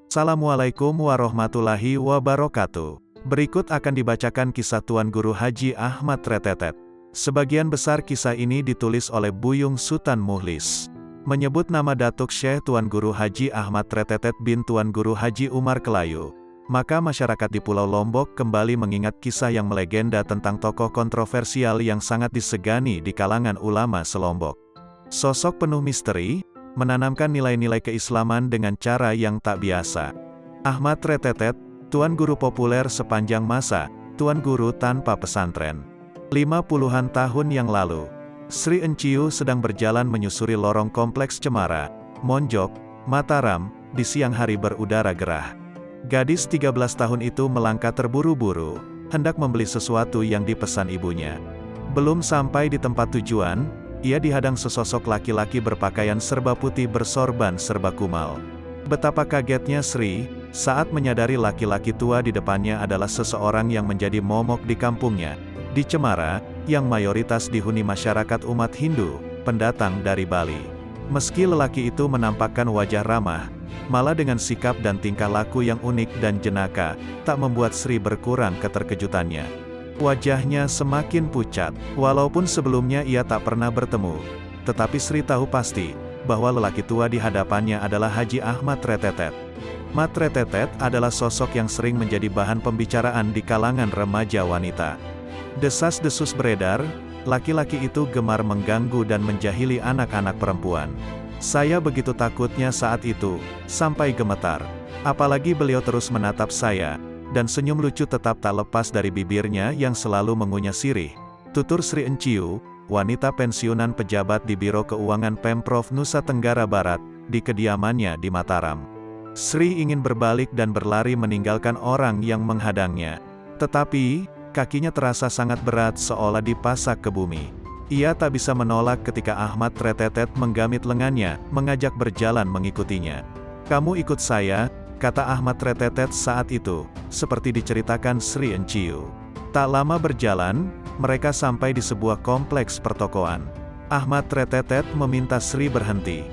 Assalamualaikum warahmatullahi wabarakatuh. Berikut akan dibacakan kisah Tuan Guru Haji Ahmad Tretetet. Sebagian besar kisah ini ditulis oleh Buyung Sultan Muhlis. Menyebut nama Datuk Syekh Tuan Guru Haji Ahmad Tretetet bin Tuan Guru Haji Umar Kelayu. Maka masyarakat di Pulau Lombok kembali mengingat kisah yang melegenda tentang tokoh kontroversial yang sangat disegani di kalangan ulama selombok. Sosok penuh misteri, menanamkan nilai-nilai keislaman dengan cara yang tak biasa. Ahmad Tretetet, Tuan Guru populer sepanjang masa, Tuan Guru tanpa pesantren. 50-an tahun yang lalu, Sri Enciu sedang berjalan menyusuri lorong kompleks Cemara, Monjok, Mataram, di siang hari berudara gerah. Gadis 13 tahun itu melangkah terburu-buru, hendak membeli sesuatu yang dipesan ibunya. Belum sampai di tempat tujuan, ia dihadang sesosok laki-laki berpakaian serba putih bersorban serba kumal. Betapa kagetnya Sri, saat menyadari laki-laki tua di depannya adalah seseorang yang menjadi momok di kampungnya, di Cemara, yang mayoritas dihuni masyarakat umat Hindu, pendatang dari Bali. Meski lelaki itu menampakkan wajah ramah, malah dengan sikap dan tingkah laku yang unik dan jenaka, tak membuat Sri berkurang keterkejutannya. Wajahnya semakin pucat, walaupun sebelumnya ia tak pernah bertemu. Tetapi Sri tahu pasti, bahwa lelaki tua di hadapannya adalah Haji Ahmad Tretetet. Ahmad Tretetet adalah sosok yang sering menjadi bahan pembicaraan di kalangan remaja wanita. Desas-desus beredar, laki-laki itu gemar mengganggu dan menjahili anak-anak perempuan. Saya begitu takutnya saat itu, sampai gemetar. Apalagi beliau terus menatap saya, dan senyum lucu tetap tak lepas dari bibirnya yang selalu mengunyah sirih. Tutur Sri Enciu, wanita pensiunan pejabat di Biro Keuangan Pemprov Nusa Tenggara Barat, di kediamannya di Mataram. Sri ingin berbalik dan berlari meninggalkan orang yang menghadangnya. Tetapi, kakinya terasa sangat berat seolah dipasak ke bumi. Ia tak bisa menolak ketika Ahmad Tretetet menggamit lengannya, mengajak berjalan mengikutinya. "Kamu ikut saya," kata Ahmad Tretetet saat itu, seperti diceritakan Sri Enciu. Tak lama berjalan, mereka sampai di sebuah kompleks pertokoan. Ahmad Tretetet meminta Sri berhenti.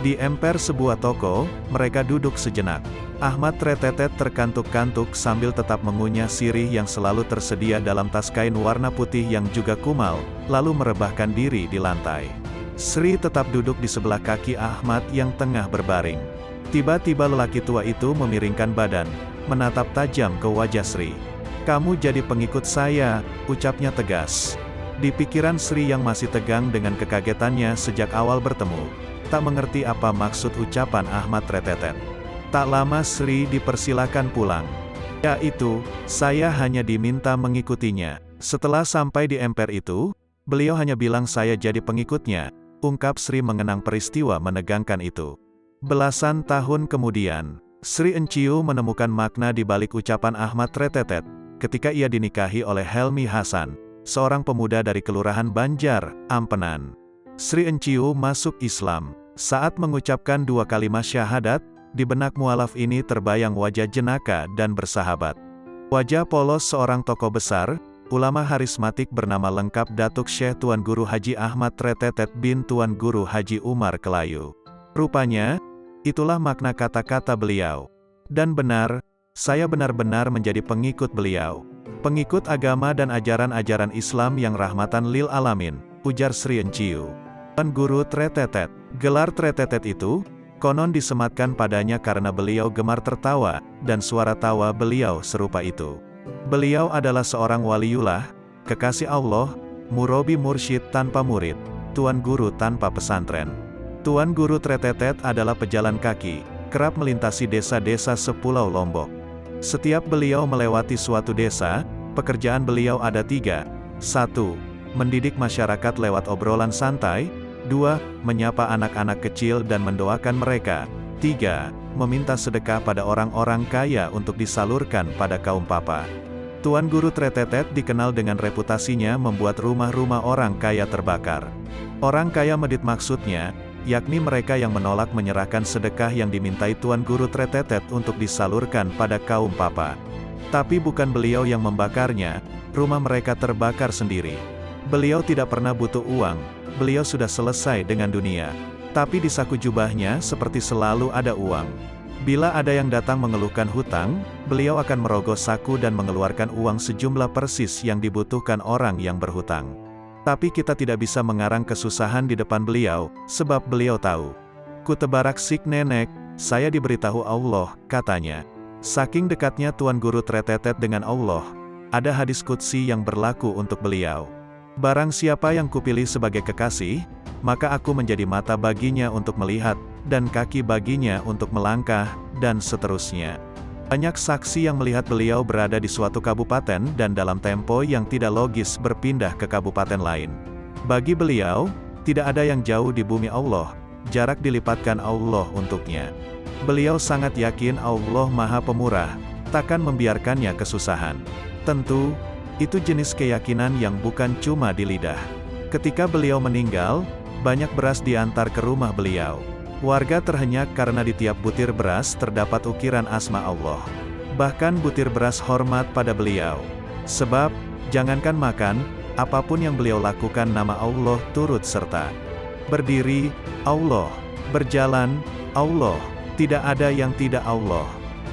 Di emper sebuah toko, mereka duduk sejenak. Ahmad Tretetet terkantuk-kantuk sambil tetap mengunyah sirih yang selalu tersedia dalam tas kain warna putih yang juga kumal, lalu merebahkan diri di lantai. Sri tetap duduk di sebelah kaki Ahmad yang tengah berbaring. Tiba-tiba lelaki tua itu memiringkan badan, menatap tajam ke wajah Sri. "Kamu jadi pengikut saya," ucapnya tegas. Di pikiran Sri yang masih tegang dengan kekagetannya sejak awal bertemu, tak mengerti apa maksud ucapan Ahmad Tretetet. Tak lama Sri dipersilakan pulang. "Yaitu, saya hanya diminta mengikutinya." Setelah sampai di emper itu, beliau hanya bilang saya jadi pengikutnya, ungkap Sri mengenang peristiwa menegangkan itu. Belasan tahun kemudian, Sri Enciu menemukan makna di balik ucapan Ahmad Tretetet, ketika ia dinikahi oleh Helmi Hasan, seorang pemuda dari Kelurahan Banjar, Ampenan. Sri Enciu masuk Islam. Saat mengucapkan 2 kalimat syahadat, di benak mualaf ini terbayang wajah jenaka dan bersahabat. Wajah polos seorang tokoh besar, ulama harismatik bernama lengkap Datuk Syekh Tuan Guru Haji Ahmad Tretetet bin Tuan Guru Haji Umar Kelayu. Rupanya, itulah makna kata-kata beliau. Dan benar, saya benar-benar menjadi pengikut beliau. Pengikut agama dan ajaran-ajaran Islam yang rahmatan lil alamin, ujar Sri Enciu. Tuan Guru Tretetet, gelar Tretetet itu, konon disematkan padanya karena beliau gemar tertawa, dan suara tawa beliau serupa itu. Beliau adalah seorang waliullah, kekasih Allah, murabi mursyid tanpa murid, Tuan Guru tanpa pesantren. Tuan Guru Tretetet adalah pejalan kaki, kerap melintasi desa-desa sepulau Lombok. Setiap beliau melewati suatu desa, pekerjaan beliau ada 3. 1. Mendidik masyarakat lewat obrolan santai. 2. Menyapa anak-anak kecil dan mendoakan mereka. 3. Meminta sedekah pada orang-orang kaya untuk disalurkan pada kaum papa. Tuan Guru Tretetet dikenal dengan reputasinya membuat rumah-rumah orang kaya terbakar. Orang kaya medit maksudnya, yakni mereka yang menolak menyerahkan sedekah yang dimintai Tuan Guru Tretetet untuk disalurkan pada kaum papa. Tapi bukan beliau yang membakarnya, rumah mereka terbakar sendiri. Beliau tidak pernah butuh uang, beliau sudah selesai dengan dunia. Tapi di saku jubahnya seperti selalu ada uang. Bila ada yang datang mengeluhkan hutang, beliau akan merogoh saku dan mengeluarkan uang sejumlah persis yang dibutuhkan orang yang berhutang. Tapi kita tidak bisa mengarang kesusahan di depan beliau, sebab beliau tahu. Kutebarak sik nenek, saya diberitahu Allah, katanya. Saking dekatnya Tuan Guru Tretetet dengan Allah, ada hadis qudsi yang berlaku untuk beliau. Barang siapa yang kupilih sebagai kekasih, maka aku menjadi mata baginya untuk melihat, dan kaki baginya untuk melangkah, dan seterusnya. Banyak saksi yang melihat beliau berada di suatu kabupaten dan dalam tempo yang tidak logis berpindah ke kabupaten lain. Bagi beliau, tidak ada yang jauh di bumi Allah, jarak dilipatkan Allah untuknya. Beliau sangat yakin Allah Maha Pemurah, takkan membiarkannya kesusahan. Tentu, itu jenis keyakinan yang bukan cuma di lidah. Ketika beliau meninggal, banyak beras diantar ke rumah beliau. Warga terhenyak karena di tiap butir beras terdapat ukiran asma Allah. Bahkan butir beras hormat pada beliau. Sebab, jangankan makan, apapun yang beliau lakukan nama Allah turut serta. Berdiri, Allah. Berjalan, Allah. Tidak ada yang tidak Allah.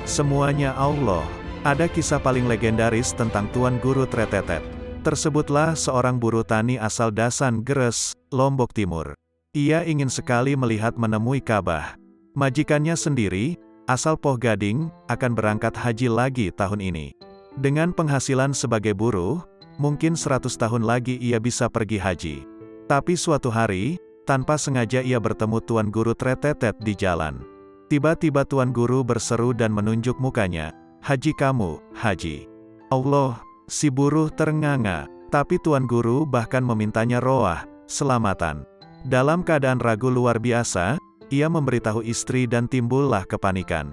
Semuanya Allah. Ada kisah paling legendaris tentang Tuan Guru Tretetet. Tersebutlah seorang buruh tani asal Dasan Gres, Lombok Timur. Ia ingin sekali melihat menemui Ka'bah. Majikannya sendiri, asal Poh Gading, akan berangkat haji lagi tahun ini. Dengan penghasilan sebagai buruh, mungkin 100 tahun lagi ia bisa pergi haji. Tapi suatu hari, tanpa sengaja ia bertemu Tuan Guru Tretetet di jalan. Tiba-tiba Tuan Guru berseru dan menunjuk mukanya. Haji kamu, haji. Allah, si buruh ternganga, tapi Tuan Guru bahkan memintanya roah, selamatan. Dalam keadaan ragu luar biasa, ia memberitahu istri dan timbullah kepanikan.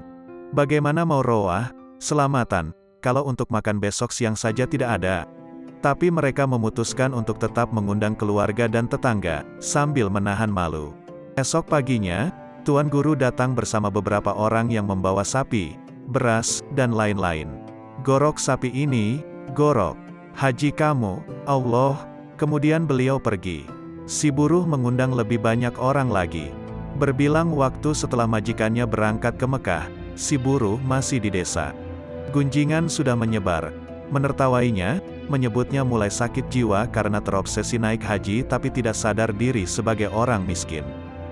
Bagaimana mau roah, selamatan, kalau untuk makan besok siang saja tidak ada? Tapi mereka memutuskan untuk tetap mengundang keluarga dan tetangga, sambil menahan malu. Esok paginya, Tuan Guru datang bersama beberapa orang yang membawa sapi, beras, dan lain-lain. Gorok sapi ini, gorok. Haji kamu, Allah. Kemudian beliau pergi. Si buruh mengundang lebih banyak orang lagi. Berbilang waktu setelah majikannya berangkat ke Mekah, si buruh masih di desa. Gunjingan sudah menyebar. Menertawainya, menyebutnya mulai sakit jiwa karena terobsesi naik haji tapi tidak sadar diri sebagai orang miskin.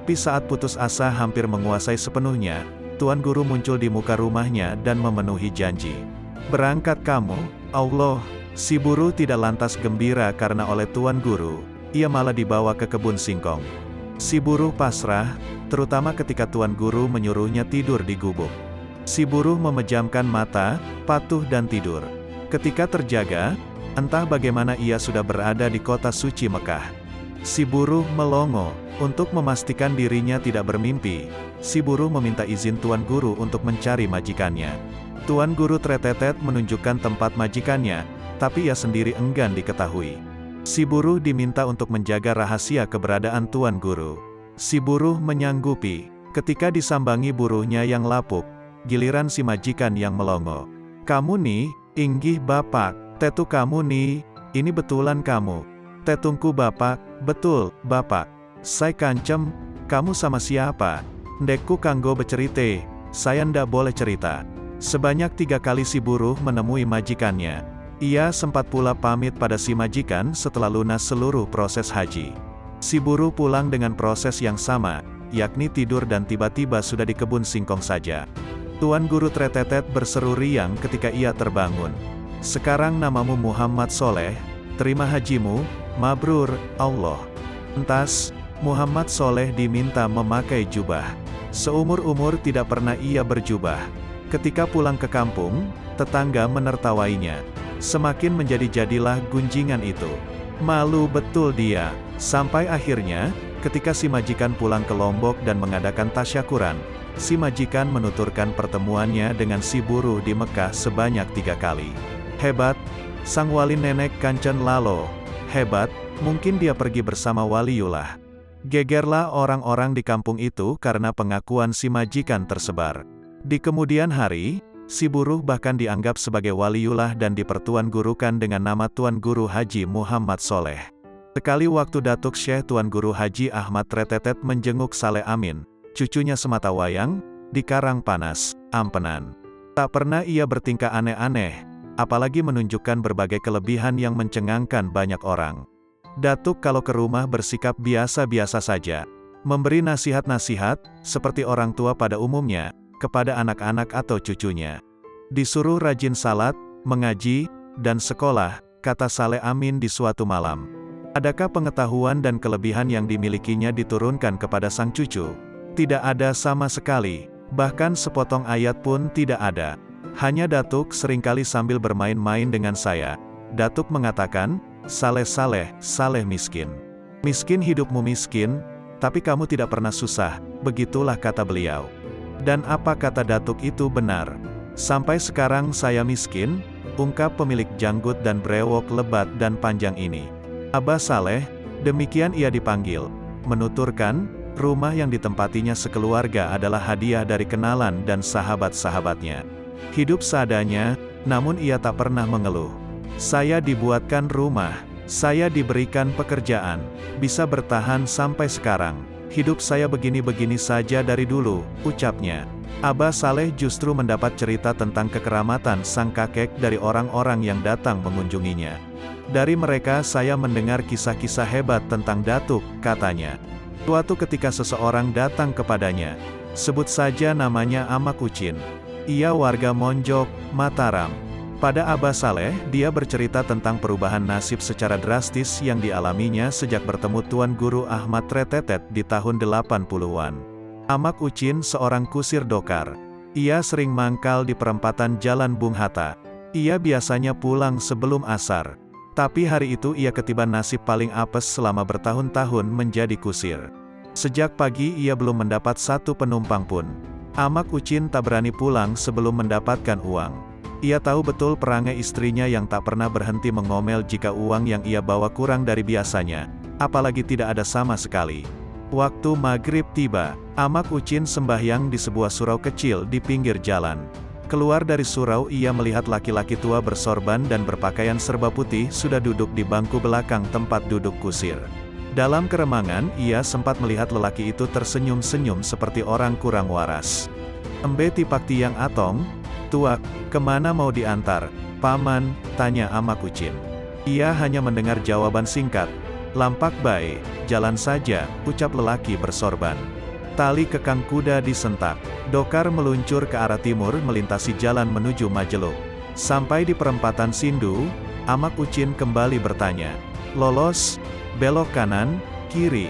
Tapi saat putus asa hampir menguasai sepenuhnya, Tuan Guru muncul di muka rumahnya dan memenuhi janji. Berangkat kamu, Allah. Si buruh tidak lantas gembira karena oleh Tuan Guru, ia malah dibawa ke kebun singkong. Si buruh pasrah, terutama ketika Tuan Guru menyuruhnya tidur di gubuk. Si buruh memejamkan mata, patuh dan tidur. Ketika terjaga, entah bagaimana ia sudah berada di kota suci Mekah. Si buruh melongo. Untuk memastikan dirinya tidak bermimpi, si buruh meminta izin Tuan Guru untuk mencari majikannya. Tuan Guru Tretetet menunjukkan tempat majikannya, tapi ia sendiri enggan diketahui. Si buruh diminta untuk menjaga rahasia keberadaan Tuan Guru. Si buruh menyanggupi. Ketika disambangi buruhnya yang lapuk, giliran si majikan yang melongo. Kamu nih, inggih bapak, tetu kamu nih, ini betulan kamu. Tetungku bapak, betul, bapak. Saya kancem, kamu sama siapa? Ndekku kanggo becerite, saya ndak boleh cerita. Sebanyak 3 kali si buruh menemui majikannya. Ia sempat pula pamit pada si majikan setelah lunas seluruh proses haji. Si buruh pulang dengan proses yang sama, yakni tidur dan tiba-tiba sudah di kebun singkong saja. Tuan Guru Tretetet berseru riang ketika ia terbangun. Sekarang namamu Muhammad Soleh, terima hajimu, mabrur, Allah. Lantas, Muhammad Soleh diminta memakai jubah. Seumur-umur tidak pernah ia berjubah. Ketika pulang ke kampung, tetangga menertawainya. Semakin menjadi-jadilah gunjingan itu. Malu betul dia. Sampai akhirnya, ketika si majikan pulang ke Lombok dan mengadakan tasyakuran, si majikan menuturkan pertemuannya dengan si buruh di Mekah sebanyak 3 kali. Hebat, sang wali nenek Kancen Lalo. Hebat, mungkin dia pergi bersama Waliullah. Gegerlah orang-orang di kampung itu karena pengakuan si majikan tersebar. Di kemudian hari, si buruh bahkan dianggap sebagai Waliullah dan dipertuan gurukan dengan nama Tuan Guru Haji Muhammad Soleh. Sekali waktu Datuk Syekh Tuan Guru Haji Ahmad Tretetet menjenguk Saleh Amin, cucunya sematawayang, di Karangpanas, Ampenan. Tak pernah ia bertingkah aneh-aneh, apalagi menunjukkan berbagai kelebihan yang mencengangkan banyak orang. Datuk kalau ke rumah bersikap biasa-biasa saja, memberi nasihat-nasihat, seperti orang tua pada umumnya, kepada anak-anak atau cucunya. Disuruh rajin salat, mengaji, dan sekolah, kata Saleh Amin di suatu malam. Adakah pengetahuan dan kelebihan yang dimilikinya diturunkan kepada sang cucu? Tidak ada sama sekali, bahkan sepotong ayat pun tidak ada. Hanya Datuk seringkali sambil bermain-main dengan saya. Datuk mengatakan, Saleh miskin. Miskin hidupmu miskin, tapi kamu tidak pernah susah, begitulah kata beliau. Dan apa kata Datuk itu benar. Sampai sekarang saya miskin, ungkap pemilik janggut dan brewok lebat dan panjang ini. Abah Saleh, demikian ia dipanggil, menuturkan, rumah yang ditempatinya sekeluarga adalah hadiah dari kenalan dan sahabat-sahabatnya. Hidup seadanya, namun ia tak pernah mengeluh. Saya dibuatkan rumah, saya diberikan pekerjaan, bisa bertahan sampai sekarang. Hidup saya begini-begini saja dari dulu, ucapnya. Abah Saleh justru mendapat cerita tentang kekeramatan sang kakek dari orang-orang yang datang mengunjunginya. Dari mereka saya mendengar kisah-kisah hebat tentang Datuk, katanya. Suatu ketika seseorang datang kepadanya. Sebut saja namanya Amak Ucin. Ia warga Monjok, Mataram. Pada Abah Saleh, dia bercerita tentang perubahan nasib secara drastis yang dialaminya sejak bertemu Tuan Guru Ahmad Tretetet di tahun 80-an. Amak Ucin seorang kusir dokar. Ia sering mangkal di perempatan Jalan Bung Hatta. Ia biasanya pulang sebelum asar. Tapi hari itu ia ketiban nasib paling apes selama bertahun-tahun menjadi kusir. Sejak pagi ia belum mendapat satu penumpang pun. Amak Ucin tak berani pulang sebelum mendapatkan uang. Ia tahu betul perangai istrinya yang tak pernah berhenti mengomel jika uang yang ia bawa kurang dari biasanya, apalagi tidak ada sama sekali. Waktu maghrib tiba, Amak Ucin sembahyang di sebuah surau kecil di pinggir jalan. Keluar dari surau ia melihat laki-laki tua bersorban dan berpakaian serba putih sudah duduk di bangku belakang tempat duduk kusir. Dalam keremangan ia sempat melihat lelaki itu tersenyum-senyum seperti orang kurang waras. "Embe tipak tiang atong, tuak, kemana mau diantar, paman?" tanya Amak Ucin. Ia hanya mendengar jawaban singkat, "Lampak bae, jalan saja," ucap lelaki bersorban. Tali kekang kuda disentak. Dokar meluncur ke arah timur melintasi jalan menuju Majeluk. Sampai di perempatan Sindu, Amak Ucin kembali bertanya, "Lolos, belok kanan, kiri."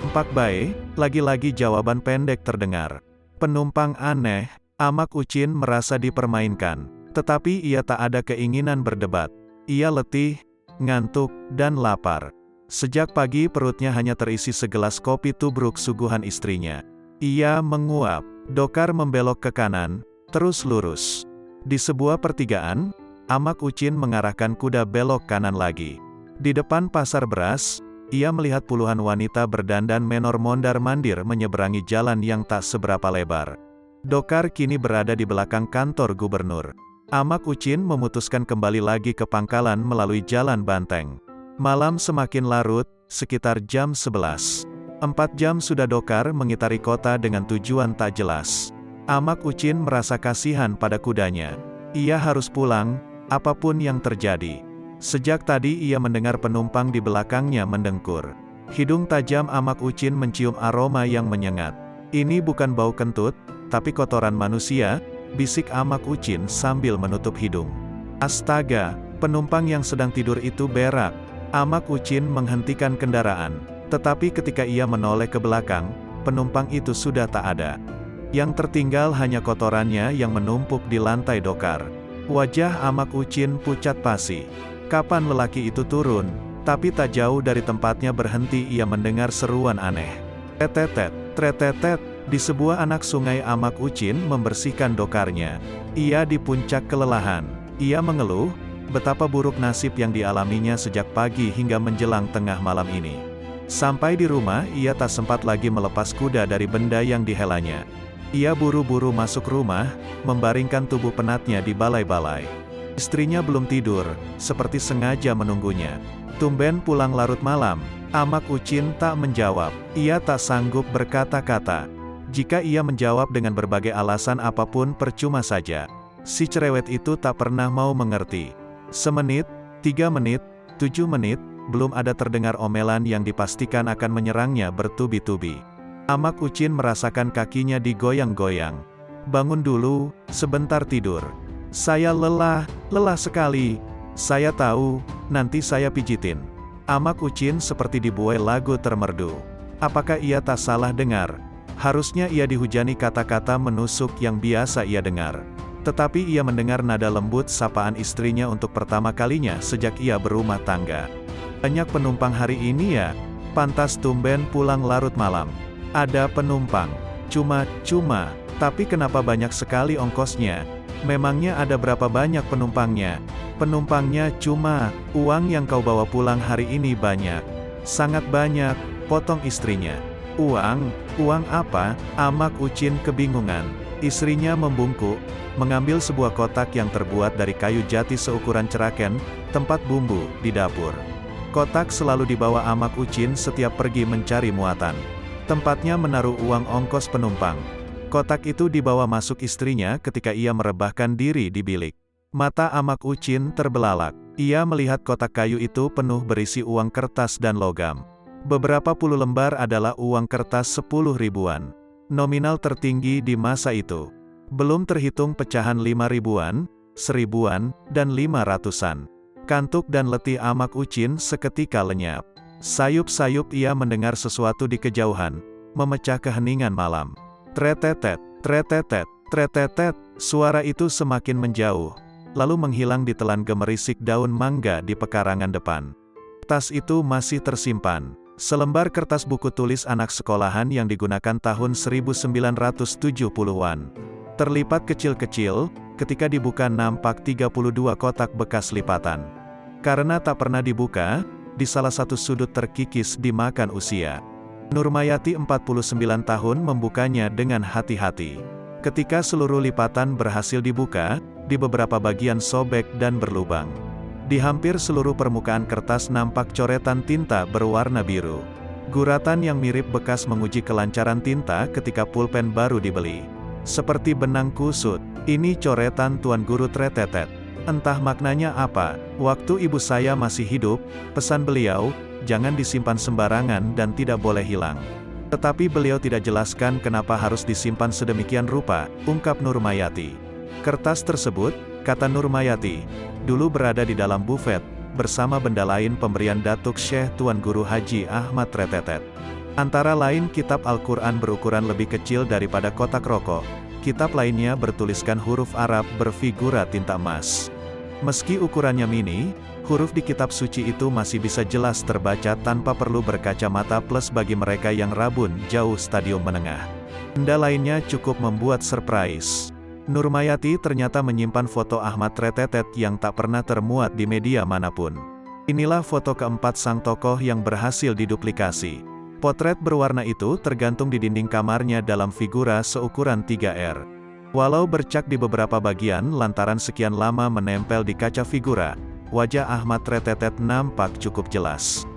"Empak bae," lagi-lagi jawaban pendek terdengar. Penumpang aneh, Amak Ucin merasa dipermainkan. Tetapi ia tak ada keinginan berdebat. Ia letih, ngantuk, dan lapar. Sejak pagi perutnya hanya terisi segelas kopi tubruk suguhan istrinya. Ia menguap. Dokar membelok ke kanan, terus lurus. Di sebuah pertigaan, Amak Ucin mengarahkan kuda belok kanan lagi. Di depan pasar beras, ia melihat puluhan wanita berdandan menor mondar-mandir menyeberangi jalan yang tak seberapa lebar. Dokar kini berada di belakang kantor gubernur. Amak Ucin memutuskan kembali lagi ke pangkalan melalui jalan Banteng. Malam semakin larut, sekitar jam 11. 4 jam sudah Dokar mengitari kota dengan tujuan tak jelas. Amak Ucin merasa kasihan pada kudanya. Ia harus pulang, apapun yang terjadi. Sejak tadi ia mendengar penumpang di belakangnya mendengkur. Hidung tajam Amak Ucin mencium aroma yang menyengat. "Ini bukan bau kentut, tapi kotoran manusia," bisik Amak Ucin sambil menutup hidung. "Astaga, penumpang yang sedang tidur itu berak." Amak Ucin menghentikan kendaraan, tetapi ketika ia menoleh ke belakang, penumpang itu sudah tak ada. Yang tertinggal hanya kotorannya yang menumpuk di lantai Dokar. Wajah Amak Ucin pucat pasi. Kapan lelaki itu turun? Tapi tak jauh dari tempatnya berhenti ia mendengar seruan aneh. Tretetet, tretetet, di sebuah anak sungai Amak Ucin membersihkan Dokarnya. Ia di puncak kelelahan. Ia mengeluh, Betapa buruk nasib yang dialaminya sejak pagi hingga menjelang tengah malam ini. Sampai di rumah, ia tak sempat lagi melepas kuda dari benda yang dihelanya. Ia buru-buru masuk rumah, membaringkan tubuh penatnya di balai-balai. Istrinya belum tidur, seperti sengaja menunggunya. Tumben pulang larut malam, Amak Ucin tak menjawab. Ia tak sanggup berkata-kata. Jika ia menjawab dengan berbagai alasan apapun percuma saja. Si cerewet itu tak pernah mau mengerti. Semenit, 3 menit, 7 menit, belum ada terdengar omelan yang dipastikan akan menyerangnya bertubi-tubi. Amak Ucin merasakan kakinya digoyang-goyang. Bangun dulu, sebentar tidur. Saya lelah sekali. Saya tahu, nanti saya pijitin. Amak Ucin seperti dibuai lagu termerdu. Apakah ia tak salah dengar? Harusnya ia dihujani kata-kata menusuk yang biasa ia dengar. Tetapi ia mendengar nada lembut sapaan istrinya untuk pertama kalinya sejak ia berumah tangga. Banyak penumpang hari ini ya? Pantas tumben pulang larut malam. Ada penumpang. Cuma, tapi kenapa banyak sekali ongkosnya? Memangnya ada berapa banyak penumpangnya? Penumpangnya cuma, uang yang kau bawa pulang hari ini banyak. Sangat banyak, potong istrinya. Uang apa? Amak Ucin kebingungan. Istrinya membungkuk, mengambil sebuah kotak yang terbuat dari kayu jati seukuran ceraken, tempat bumbu, di dapur. Kotak selalu dibawa Amak Ucin setiap pergi mencari muatan. Tempatnya menaruh uang ongkos penumpang. Kotak itu dibawa masuk istrinya ketika ia merebahkan diri di bilik. Mata Amak Ucin terbelalak. Ia melihat kotak kayu itu penuh berisi uang kertas dan logam. Beberapa puluh lembar adalah uang kertas 10 ribuan. Nominal tertinggi di masa itu. Belum terhitung pecahan 5 ribuan, 1000-an, dan 500-an. Kantuk dan letih Amak Ucin seketika lenyap. Sayup-sayup ia mendengar sesuatu di kejauhan, memecah keheningan malam. Tretetet, tretetet, tretetet, suara itu semakin menjauh, lalu menghilang ditelan gemerisik daun mangga di pekarangan depan. Tas itu masih tersimpan. Selembar kertas buku tulis anak sekolahan yang digunakan tahun 1970-an. Terlipat kecil-kecil, ketika dibuka nampak 32 kotak bekas lipatan. Karena tak pernah dibuka, di salah satu sudut terkikis dimakan usia. Nurmayati 49 tahun membukanya dengan hati-hati. Ketika seluruh lipatan berhasil dibuka, di beberapa bagian sobek dan berlubang. Di hampir seluruh permukaan kertas nampak coretan tinta berwarna biru. Guratan yang mirip bekas menguji kelancaran tinta ketika pulpen baru dibeli. Seperti benang kusut, ini coretan Tuan Guru Tretetet. Entah maknanya apa. Waktu ibu saya masih hidup, pesan beliau, jangan disimpan sembarangan dan tidak boleh hilang. Tetapi beliau tidak jelaskan kenapa harus disimpan sedemikian rupa, ungkap Nurmayati. Kertas tersebut, kata Nurmayati, dulu berada di dalam bufet, bersama benda lain pemberian Datuk Syekh Tuan Guru Haji Ahmad Tretetet. Antara lain kitab Al-Quran berukuran lebih kecil daripada kotak rokok. Kitab lainnya bertuliskan huruf Arab berfigura tinta emas. Meski ukurannya mini, huruf di kitab suci itu masih bisa jelas terbaca tanpa perlu berkacamata plus bagi mereka yang rabun jauh stadium menengah. Benda lainnya cukup membuat surprise. Nurmayati ternyata menyimpan foto Ahmad Tretetet yang tak pernah termuat di media manapun. Inilah foto keempat sang tokoh yang berhasil diduplikasi. Potret berwarna itu tergantung di dinding kamarnya dalam figura seukuran 3R. Walau bercak di beberapa bagian lantaran sekian lama menempel di kaca figura, wajah Ahmad Tretetet nampak cukup jelas.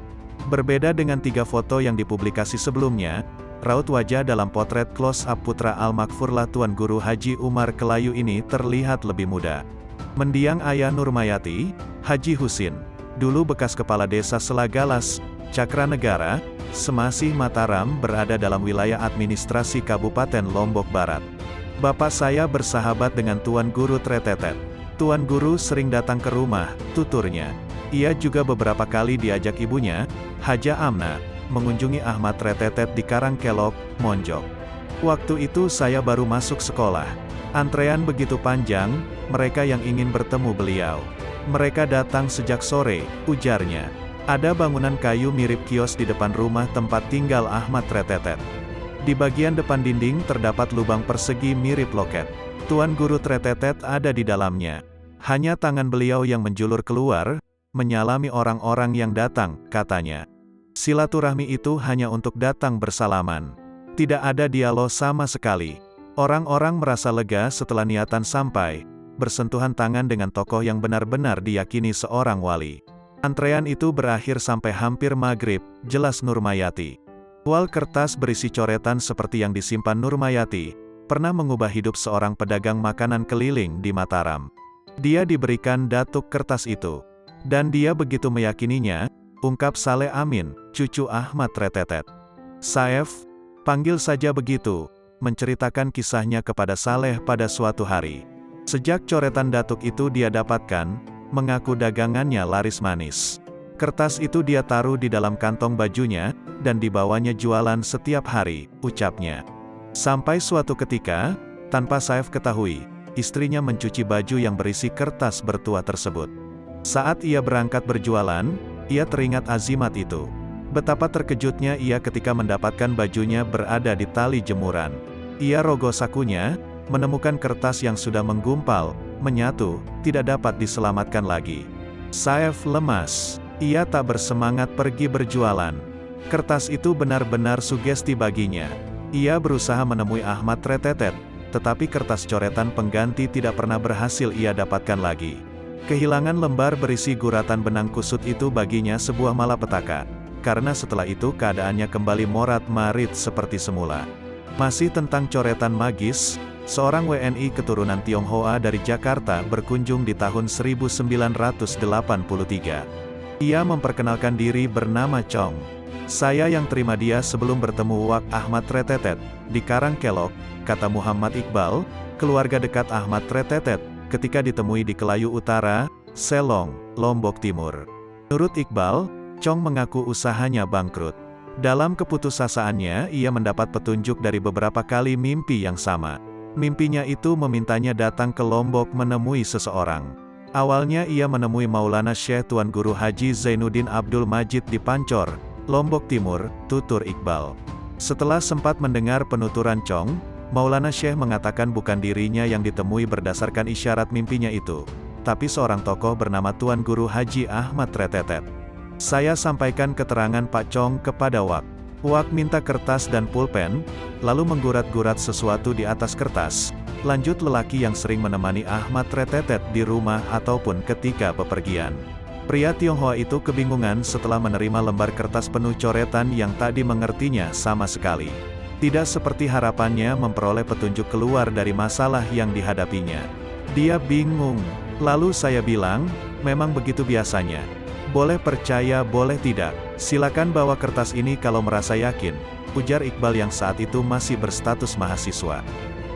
Berbeda dengan 3 foto yang dipublikasi sebelumnya, raut wajah dalam potret close-up putra Al-Makfurlah Tuan Guru Haji Umar Kelayu ini terlihat lebih muda. Mendiang ayah Nurmayati, Haji Husin, dulu bekas kepala desa Selagalas, Cakranegara, Semasih Mataram berada dalam wilayah administrasi Kabupaten Lombok Barat. Bapak saya bersahabat dengan Tuan Guru Tretetet. Tuan Guru sering datang ke rumah, tuturnya. Ia juga beberapa kali diajak ibunya, Haja Amna, mengunjungi Ahmad Tretetet di Karangkelok, Monjok. Waktu itu saya baru masuk sekolah. Antrean begitu panjang, mereka yang ingin bertemu beliau. Mereka datang sejak sore, ujarnya. Ada bangunan kayu mirip kios di depan rumah tempat tinggal Ahmad Tretetet. Di bagian depan dinding terdapat lubang persegi mirip loket. Tuan Guru Tretetet ada di dalamnya. Hanya tangan beliau yang menjulur keluar, menyalami orang-orang yang datang, katanya. Silaturahmi itu hanya untuk datang bersalaman. Tidak ada dialog sama sekali. Orang-orang merasa lega setelah niatan sampai, bersentuhan tangan dengan tokoh yang benar-benar diyakini seorang wali. Antrean itu berakhir sampai hampir maghrib, jelas Nurmayati. Wal kertas berisi coretan seperti yang disimpan Nurmayati, pernah mengubah hidup seorang pedagang makanan keliling di Mataram. Dia diberikan datuk kertas itu. Dan dia begitu meyakininya, ungkap Saleh Amin, cucu Ahmad Retetet. Saif, panggil saja begitu, menceritakan kisahnya kepada Saleh pada suatu hari. Sejak coretan datuk itu dia dapatkan, mengaku dagangannya laris manis. Kertas itu dia taruh di dalam kantong bajunya, dan dibawanya jualan setiap hari, ucapnya. Sampai suatu ketika, tanpa Saif ketahui, istrinya mencuci baju yang berisi kertas bertuah tersebut. Saat ia berangkat berjualan, ia teringat azimat itu. Betapa terkejutnya ia ketika mendapatkan bajunya berada di tali jemuran. Ia rogoh sakunya, menemukan kertas yang sudah menggumpal, menyatu, tidak dapat diselamatkan lagi. Saif lemas, ia tak bersemangat pergi berjualan. Kertas itu benar-benar sugesti baginya. Ia berusaha menemui Ahmad Retetet, tetapi kertas coretan pengganti tidak pernah berhasil ia dapatkan lagi. Kehilangan lembar berisi guratan benang kusut itu baginya sebuah malapetaka, karena setelah itu keadaannya kembali morat-marit seperti semula. Masih tentang coretan magis, seorang WNI keturunan Tionghoa dari Jakarta berkunjung di tahun 1983. Ia memperkenalkan diri bernama Chong. Saya yang terima dia sebelum bertemu Wak Ahmad Retetet, di Karangkelok, kata Muhammad Iqbal, keluarga dekat Ahmad Retetet, ketika ditemui di Kelayu Utara, Selong, Lombok Timur. Menurut Iqbal, Chong mengaku usahanya bangkrut. Dalam keputusasaan,nya ia mendapat petunjuk dari beberapa kali mimpi yang sama. Mimpinya itu memintanya datang ke Lombok menemui seseorang. Awalnya ia menemui Maulana Syekh Tuan Guru Haji Zainuddin Abdul Majid di Pancor, Lombok Timur, tutur Iqbal. Setelah sempat mendengar penuturan Chong, Maulana Syekh mengatakan bukan dirinya yang ditemui berdasarkan isyarat mimpinya itu, tapi seorang tokoh bernama Tuan Guru Haji Ahmad Retetet. Saya sampaikan keterangan Pak Chong kepada Wak. Wak minta kertas dan pulpen, lalu menggurat-gurat sesuatu di atas kertas. Lanjut lelaki yang sering menemani Ahmad Retetet di rumah ataupun ketika bepergian. Pria Tionghoa itu kebingungan setelah menerima lembar kertas penuh coretan yang tak dimengertinya sama sekali. Tidak seperti harapannya memperoleh petunjuk keluar dari masalah yang dihadapinya. Dia bingung. Lalu saya bilang, memang begitu biasanya. Boleh percaya, boleh tidak. Silakan bawa kertas ini kalau merasa yakin, ujar Iqbal yang saat itu masih berstatus mahasiswa.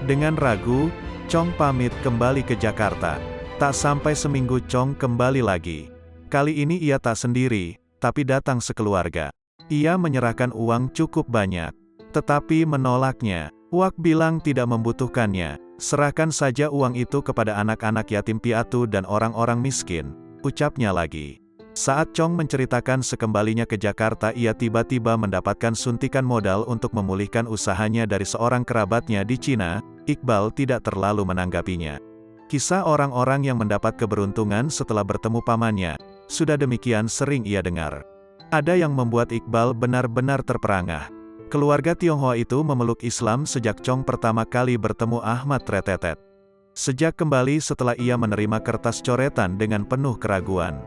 Dengan ragu, Chong pamit kembali ke Jakarta. Tak sampai seminggu Chong kembali lagi. Kali ini ia tak sendiri, tapi datang sekeluarga. Ia menyerahkan uang cukup banyak. Tetapi menolaknya. Wak bilang tidak membutuhkannya. Serahkan saja uang itu kepada anak-anak yatim piatu dan orang-orang miskin, ucapnya lagi. Saat Chong menceritakan sekembalinya ke Jakarta ia tiba-tiba mendapatkan suntikan modal untuk memulihkan usahanya dari seorang kerabatnya di Cina, Iqbal tidak terlalu menanggapinya. Kisah orang-orang yang mendapat keberuntungan setelah bertemu pamannya, sudah demikian sering ia dengar. Ada yang membuat Iqbal benar-benar terperangah. Keluarga Tionghoa itu memeluk Islam sejak Chong pertama kali bertemu Ahmad Retetet. Sejak kembali setelah ia menerima kertas coretan dengan penuh keraguan.